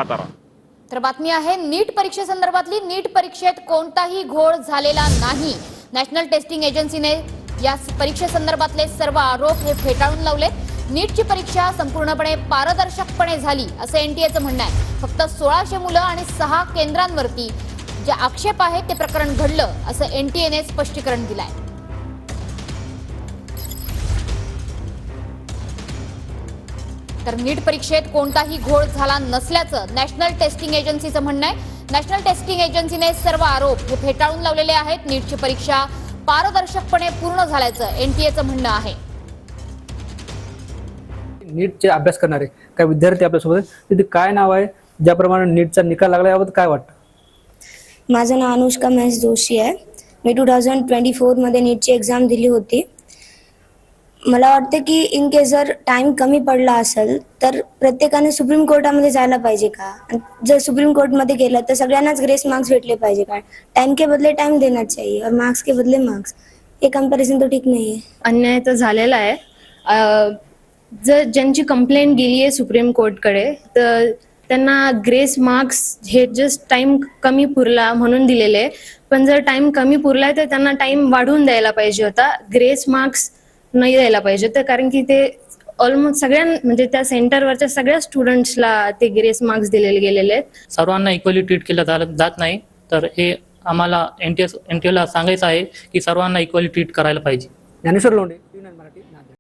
सातारा. तर बातमी आहे नीट परीक्षेसंदर्भातली. नीट परीक्षेत कोणताही घोळ झालेला नाही. नॅशनल टेस्टिंग एजन्सीने या परीक्षेसंदर्भातले सर्व आरोप हे फेटाळून लावले. नीटची परीक्षा संपूर्णपणे पारदर्शकपणे झाली असं एनटीएचं म्हणणं आहे. फक्त 1600 मुलं आणि 6 केंद्रांवरती जे आक्षेप आहेत ते प्रकरण घडलं असं एनटीएने स्पष्टीकरण दिलंय. तर नीट परीक्षेत कोणताही घोळ झाला नसल्याचं नॅशनल टेस्टिंग एजन्सीचं म्हणणं आहे. नॅशनल टेस्टिंग एजन्सीने सर्व आरोप हे फेटाळून लावलेले आहेत. नीटची परीक्षा पारदर्शकपणे पूर्ण झाल्याचं एनटीएचं म्हणणं आहे. नीटचे अभ्यास करणारे काही विद्यार्थी आपल्यासोबत तिथे काय नाव आहे, ज्याप्रमाणे नीटचा निकाल लागला याबाबत काय वाटतं? माझं नाव अनुष्का महेश जोशी आहे. मी 2024 मध्ये नीटची एक्झाम दिली होती. मला वाटतं की इन केस जर टाइम कमी पडला असेल तर प्रत्येकाने सुप्रीम कोर्टामध्ये जायला पाहिजे का? आणि जर सुप्रीम कोर्टमध्ये गेलं तर सगळ्यांनाच ग्रेस मार्क्स भेटले पाहिजे का? टाइम के बदले टाइम देना चाहिए और मार्क्स के बदले मार्क्स. हे कंपॅरिझन तर ठीक नाही आहे. अन्याय तर झालेला आहे. जर ज्यांची कंप्लेंट गेली आहे सुप्रीम कोर्टकडे तर त्यांना ग्रेस मार्क्स हे जस्ट टाइम कमी पुरला म्हणून दिलेले आहे. पण जर टाइम कमी पुरलाय तर त्यांना टाइम वाढवून द्यायला पाहिजे होता. ग्रेस मार्क्स नाही द्यायला पाहिजे तर कारण की ते ऑलमोस्ट म्हणजे त्या सेंटरवरच्या सगळ्या स्टुडंट्सला ते ग्रेस मार्क्स दिलेले गेलेले आहेत. सर्वांना इक्वली ट्रीट केलं जात नाही. तर हे आम्हाला एनटीएला सांगायचं आहे की सर्वांना इक्वली ट्रीट करायला पाहिजे. ज्ञानेश्वर लोंढे, TV9 मराठी.